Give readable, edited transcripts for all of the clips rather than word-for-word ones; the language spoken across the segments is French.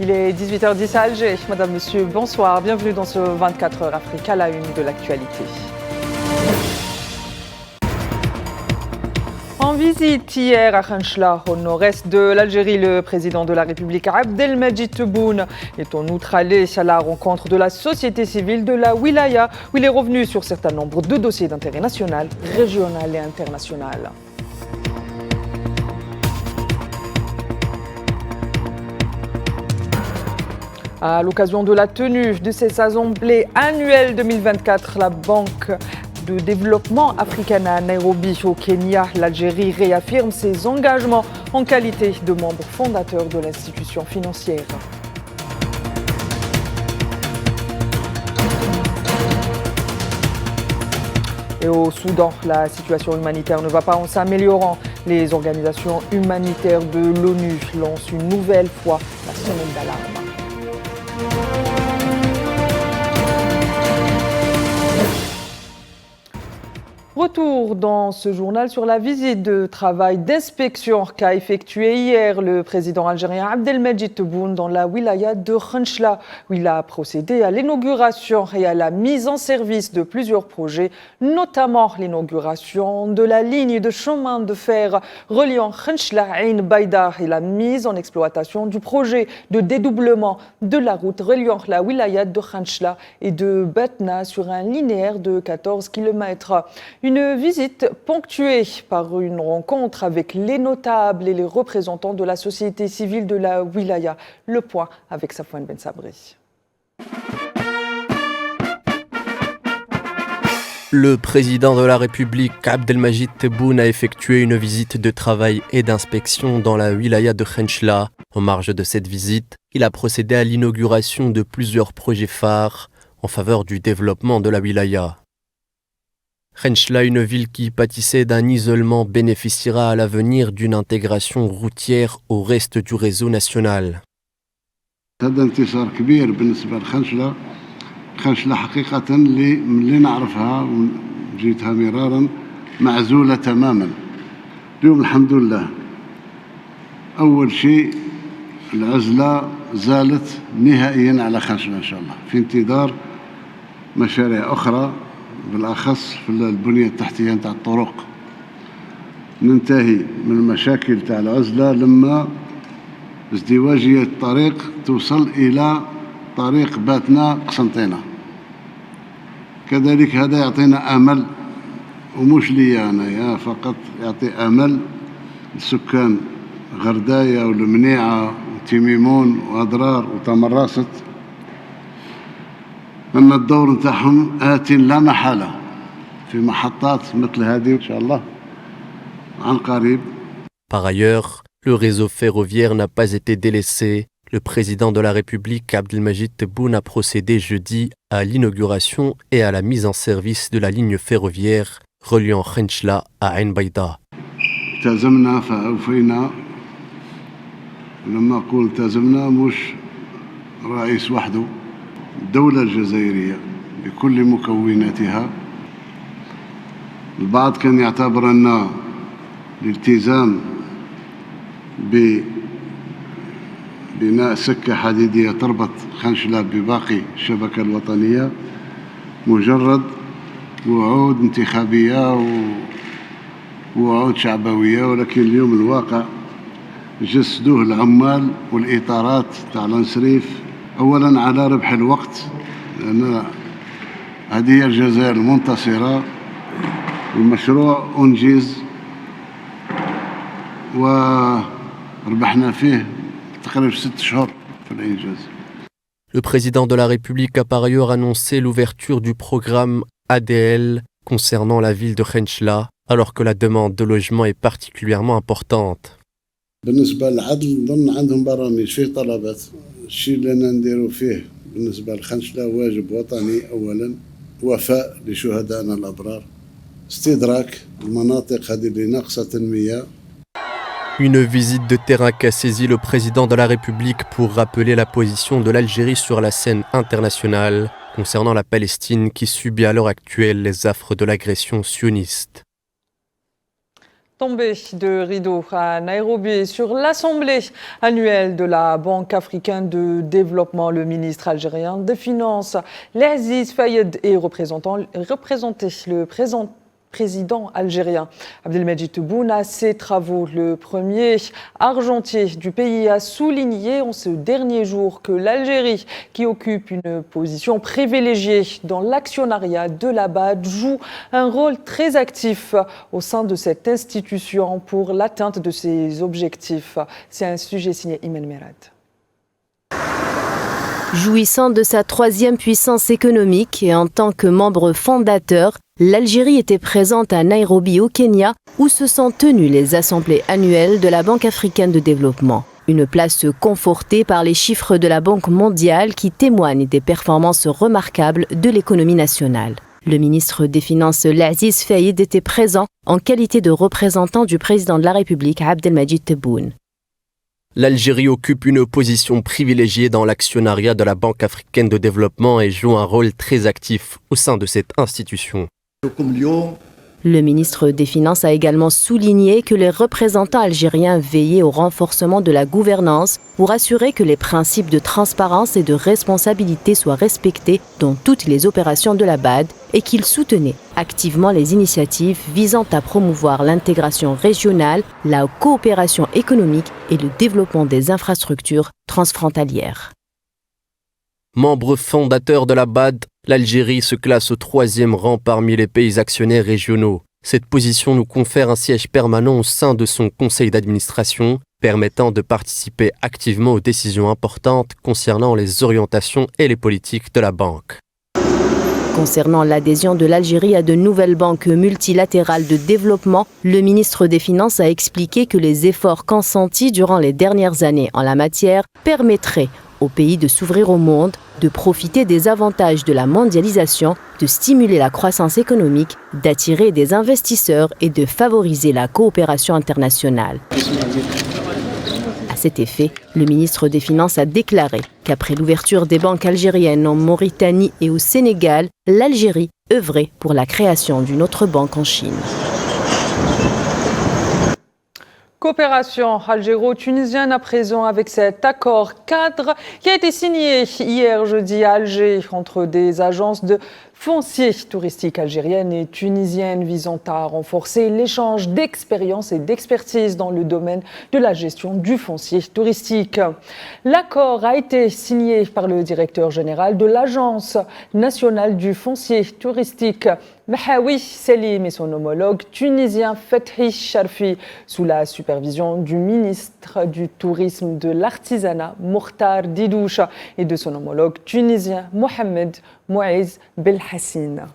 Il est 18h10 à Alger. Madame, Monsieur, bonsoir. Bienvenue dans ce 24 heures Afrique à la une de l'actualité. En visite hier à Khenchela, au nord-est de l'Algérie, le président de la République Abdelmadjid Tebboune est en outre allé à la rencontre de la société civile de la Wilaya, où il est revenu sur un certain nombre de dossiers d'intérêt national, régional et international. À l'occasion de la tenue de ces assemblées annuelles 2024, la Banque de développement africaine à Nairobi, au Kenya, l'Algérie réaffirme ses engagements en qualité de membre fondateur de l'institution financière. Et au Soudan, la situation humanitaire ne va pas en s'améliorant. Les organisations humanitaires de l'ONU lancent une nouvelle fois la sonnette d'alarme. Retour dans ce journal sur la visite de travail d'inspection qu'a effectué hier le président algérien Abdelmadjid Tebboune dans la wilaya de Khenchela, où il a procédé à l'inauguration et à la mise en service de plusieurs projets, notamment l'inauguration de la ligne de chemin de fer reliant Khenchela à Ain Baïda et la mise en exploitation du projet de dédoublement de la route reliant la wilaya de Khenchela et de Batna sur un linéaire de 14 km. Une visite ponctuée par une rencontre avec les notables et les représentants de la société civile de la Wilaya. Le point avec Safwan Ben Sabri. Le président de la République, Abdelmadjid Tebboune, a effectué une visite de travail et d'inspection dans la wilaya de Khenchela. En marge de cette visite, il a procédé à l'inauguration de plusieurs projets phares en faveur du développement de la wilaya. Khenchela, une ville qui pâtissait d'un isolement, bénéficiera à l'avenir d'une intégration routière au reste du réseau national. هذا انتصار كبير بالنسبة لخنشلة. خنشلة حقيقة اللي نعرفها وجيتها مرارا معزولة تماما. اليوم الحمد لله أول شيء العزلة زالت نهائيا على خنشلة إن شاء الله في انتظار مشاريع أخرى بالأخص في البنية التحتية نتاع الطرق. ننتهي من المشاكل تاع العزلة لما ازدواجية الطريق توصل إلى طريق باتنا قسنطينة. كذلك هذا يعطينا أمل ومش لي أنا فقط، يعطي أمل لسكان غرداية والمنيعة وتيميمون وأضرار وتمراست أن الدور نتاعهم آت لا محالة في محطات مثل هذه إن شاء الله عن قريب. Par ailleurs, le réseau ferroviaire n'a pas été délaissé. Le président de la République, Abdelmadjid Tebboune, a procédé jeudi à l'inauguration et à la mise en service de la ligne ferroviaire reliant Khenchela à Ain Baïda. التزمنا فأوفينا. لما أقول التزمنا مش رئيس وحده، الدولة الجزائرية بكل مكوناتها. البعض كان يعتبر أن الالتزام ببناء سكة حديدية تربط خنشلة بباقي الشبكة الوطنية مجرد وعود انتخابية ووعود شعبوية، ولكن اليوم الواقع جسدوه العمال والإطارات تاع الانصريف أولاً على ربح الوقت، لأن هذه هي الجزائر المنتصرة. المشروع أنجز وربحنا فيه تقريبا 6 شهور في الإنجاز. Le président de la République a par ailleurs annoncé l'ouverture du programme ADL concernant la ville de Khenchela, alors que la demande de logement est particulièrement importante. بالنسبة للعدل نظن عندهم برامج فيه طلبات. الشيء اللي أنا نديرو فيه بالنسبة لخنشلة واجب وطني أولاً، وفاء لشهدائنا الأبرار، استدراك المناطق هذه اللي ناقصة تنمية. Une visite de terrain qu'a saisi le président de la République pour rappeler la position de l'Algérie sur la scène internationale concernant la Palestine qui subit à l'heure actuelle les affres de l'agression sioniste. Tombée de rideau à Nairobi sur l'Assemblée annuelle de la Banque africaine de développement. Le ministre algérien des Finances, Laziz Fayed, est représenté le président algérien. Abdelmajid Tebboune, à ses travaux, le premier argentier du pays, a souligné en ce dernier jour que l'Algérie, qui occupe une position privilégiée dans l'actionnariat de la BAD, joue un rôle très actif au sein de cette institution pour l'atteinte de ses objectifs. C'est un sujet signé Imen Merad. Jouissant de sa troisième puissance économique et en tant que membre fondateur, l'Algérie était présente à Nairobi au Kenya où se sont tenues les assemblées annuelles de la Banque africaine de développement. Une place confortée par les chiffres de la Banque mondiale qui témoignent des performances remarquables de l'économie nationale. Le ministre des Finances Laziz Fayed était présent en qualité de représentant du président de la République Abdelmajid Tebboune. L'Algérie occupe une position privilégiée dans l'actionnariat de la Banque africaine de développement et joue un rôle très actif au sein de cette institution. Le ministre des Finances a également souligné que les représentants algériens veillaient au renforcement de la gouvernance pour assurer que les principes de transparence et de responsabilité soient respectés dans toutes les opérations de la BAD et qu'ils soutenaient activement les initiatives visant à promouvoir l'intégration régionale, la coopération économique et le développement des infrastructures transfrontalières. Membre fondateur de la BAD, l'Algérie se classe au 3e rang parmi les pays actionnaires régionaux. Cette position nous confère un siège permanent au sein de son conseil d'administration, permettant de participer activement aux décisions importantes concernant les orientations et les politiques de la banque. Concernant l'adhésion de l'Algérie à de nouvelles banques multilatérales de développement, le ministre des Finances a expliqué que les efforts consentis durant les dernières années en la matière permettraient au pays de s'ouvrir au monde, de profiter des avantages de la mondialisation, de stimuler la croissance économique, d'attirer des investisseurs et de favoriser la coopération internationale. À cet effet, le ministre des Finances a déclaré qu'après l'ouverture des banques algériennes en Mauritanie et au Sénégal, l'Algérie œuvrait pour la création d'une autre banque en Chine. Coopération algéro-tunisienne à présent avec cet accord cadre qui a été signé hier jeudi à Alger entre des agences de foncier touristique algériennes et tunisiennes visant à renforcer l'échange d'expériences et d'expertise dans le domaine de la gestion du foncier touristique. L'accord a été signé par le directeur général de l'Agence nationale du foncier touristique, Mahawi Selim, et son homologue tunisien Fethi Sharfi, sous la supervision du ministre du Tourisme, de l'Artisanat, Mokhtar Didouche, et de son homologue tunisien, Mohamed Mouaiz Belhassine.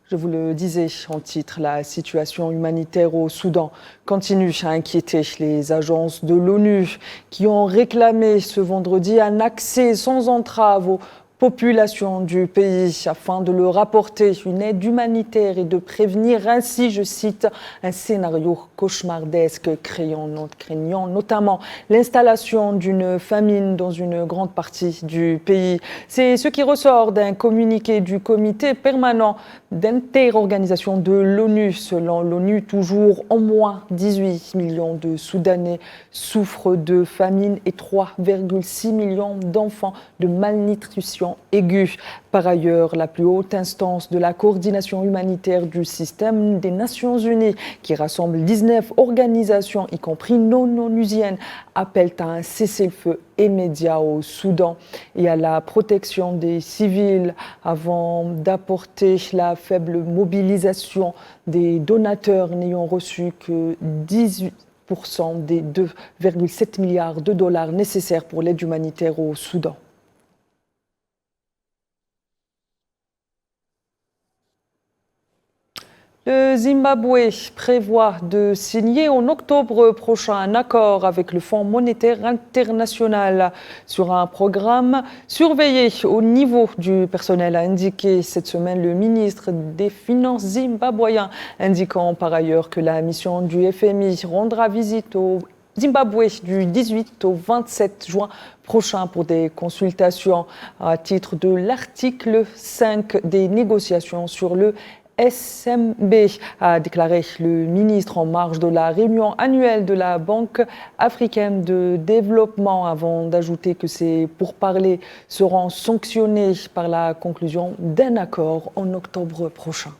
Je vous le disais en titre, la situation humanitaire au Soudan continue à inquiéter les agences de l'ONU qui ont réclamé ce vendredi un accès sans entrave aux populations du pays afin de leur apporter une aide humanitaire et de prévenir ainsi, je cite, un scénario cauchemardesque craignant notamment l'installation d'une famine dans une grande partie du pays. C'est ce qui ressort d'un communiqué du comité permanent d'interorganisation de l'ONU. Selon l'ONU, toujours au moins 18 millions de Soudanais souffrent de famine et 3,6 millions d'enfants de malnutrition aiguë. Par ailleurs, la plus haute instance de la coordination humanitaire du système des Nations Unies, qui rassemble 19 organisations, y compris non onusiennes, appelle à un cessez-le-feu immédiat au Soudan et à la protection des civils avant d'apporter la faible mobilisation des donateurs n'ayant reçu que 18% des 2,7 milliards de dollars nécessaires pour l'aide humanitaire au Soudan. Le Zimbabwe prévoit de signer en octobre prochain un accord avec le Fonds monétaire international sur un programme surveillé au niveau du personnel, a indiqué cette semaine le ministre des Finances zimbabwéen, indiquant par ailleurs que la mission du FMI rendra visite aux Zimbabwe du 18 au 27 juin prochain pour des consultations à titre de l'article 5 des négociations sur le SMB, a déclaré le ministre en marge de la réunion annuelle de la Banque africaine de développement, avant d'ajouter que ces pourparlers seront sanctionnés par la conclusion d'un accord en octobre prochain.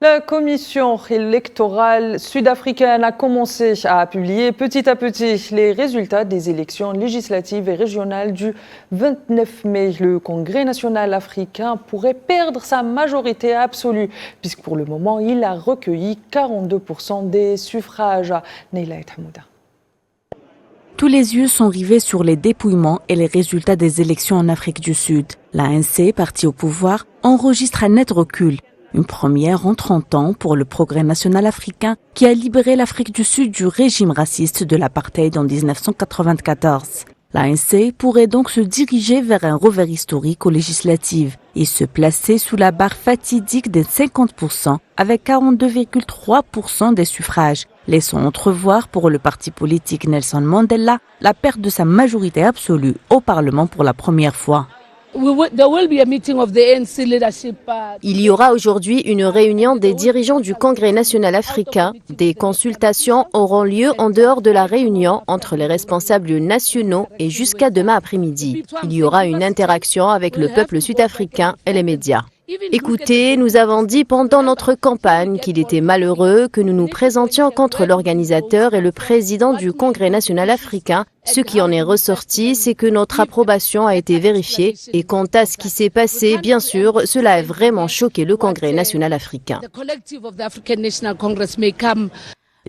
La commission électorale sud-africaine a commencé à publier petit à petit les résultats des élections législatives et régionales du 29 mai. Le Congrès national africain pourrait perdre sa majorité absolue, puisque pour le moment, il a recueilli 42% des suffrages. Neila Hamouda. Tous les yeux sont rivés sur les dépouillements et les résultats des élections en Afrique du Sud. L'ANC, parti au pouvoir, enregistre un net recul. Une première en 30 ans pour le Progrès national africain qui a libéré l'Afrique du Sud du régime raciste de l'apartheid en 1994. L'ANC pourrait donc se diriger vers un revers historique aux législatives et se placer sous la barre fatidique des 50% avec 42,3% des suffrages, laissant entrevoir pour le parti politique Nelson Mandela la perte de sa majorité absolue au Parlement pour la première fois. Il y aura aujourd'hui une réunion des dirigeants du Congrès national africain. Des consultations auront lieu en dehors de la réunion entre les responsables nationaux et jusqu'à demain après-midi. Il y aura une interaction avec le peuple sud-africain et les médias. Écoutez, nous avons dit pendant notre campagne qu'il était malheureux que nous nous présentions contre l'organisateur et le président du Congrès national africain. Ce qui en est ressorti, c'est que notre approbation a été vérifiée. Et quant à ce qui s'est passé, bien sûr, cela a vraiment choqué le Congrès national africain.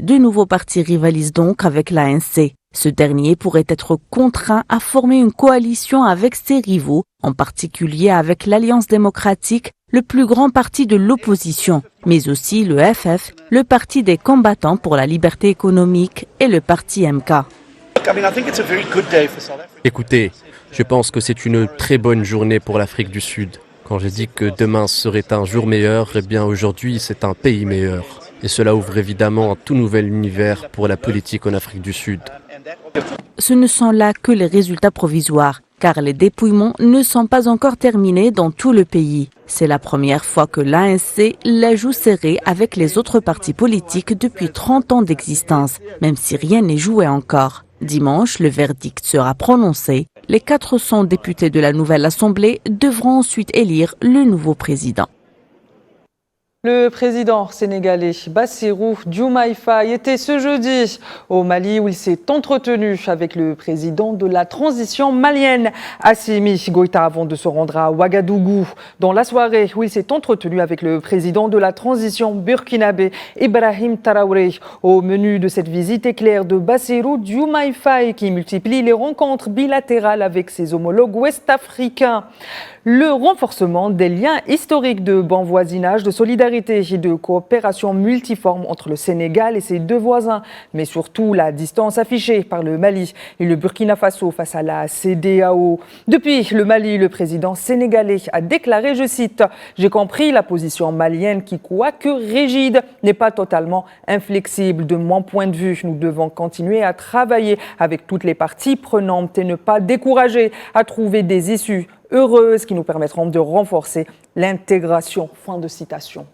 De nouveaux partis rivalisent donc avec l'ANC. Ce dernier pourrait être contraint à former une coalition avec ses rivaux, en particulier avec l'Alliance démocratique, le plus grand parti de l'opposition, mais aussi le FF, le Parti des combattants pour la liberté économique et le Parti MK. Écoutez, je pense que c'est une très bonne journée pour l'Afrique du Sud. Quand j'ai dit que demain serait un jour meilleur, eh bien aujourd'hui c'est un pays meilleur. Et cela ouvre évidemment un tout nouvel univers pour la politique en Afrique du Sud. Ce ne sont là que les résultats provisoires, car les dépouillements ne sont pas encore terminés dans tout le pays. C'est la première fois que l'ANC la joue serrée avec les autres partis politiques depuis 30 ans d'existence, même si rien n'est joué encore. Dimanche, le verdict sera prononcé. Les 400 députés de la nouvelle Assemblée devront ensuite élire le nouveau président. Le président sénégalais Bassirou Diomaye Faye était ce jeudi au Mali où il s'est entretenu avec le président de la transition malienne, Assimi Goïta, avant de se rendre à Ouagadougou. Dans la soirée où il s'est entretenu avec le président de la transition burkinabé, Ibrahim Traoré. Au menu de cette visite éclair de Bassirou Diomaye Faye qui multiplie les rencontres bilatérales avec ses homologues ouest-africains. Le renforcement des liens historiques de bon voisinage, de solidarité et de coopération multiforme entre le Sénégal et ses deux voisins, mais surtout la distance affichée par le Mali et le Burkina Faso face à la CEDEAO. Depuis le Mali, le président sénégalais a déclaré, je cite, « J'ai compris la position malienne qui, quoique rigide, n'est pas totalement inflexible. De mon point de vue, nous devons continuer à travailler avec toutes les parties prenantes et ne pas décourager à trouver des issues heureuses qui nous permettront de renforcer l'intégration. » Fin de citation.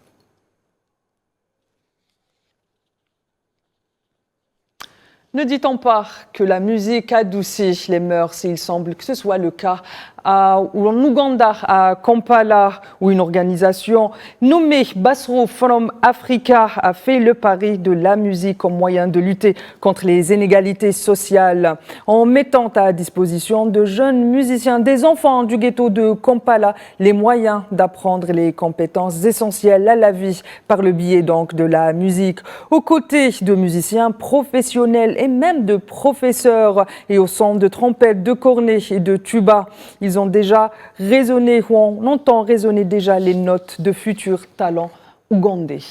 Ne dit-on pas que la musique adoucit les mœurs? Il semble que ce soit le cas en Ouganda, à Kampala, où une organisation nommée Bassrou From Africa a fait le pari de la musique comme moyen de lutter contre les inégalités sociales, en mettant à disposition de jeunes musiciens, des enfants du ghetto de Kampala, les moyens d'apprendre les compétences essentielles à la vie par le biais donc de la musique, aux côtés de musiciens professionnels et même de professeurs, et au son de trompettes, de cornets et de tuba. Ils ont déjà résonné, ou on entend résonner déjà les notes de futurs talents ougandais.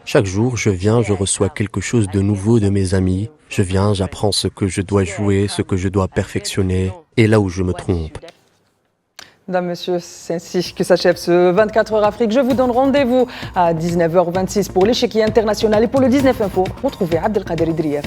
Chaque jour, je viens, je reçois quelque chose de nouveau de mes amis. Je viens, j'apprends ce que je dois jouer, ce que je dois perfectionner, et là où je me trompe. Mesdames, Messieurs, c'est ainsi que s'achève ce 24h Afrique. Je vous donne rendez-vous à 19h26 pour l'échiquier international et pour le 19 Info. Retrouvez Abdelkader Idrief.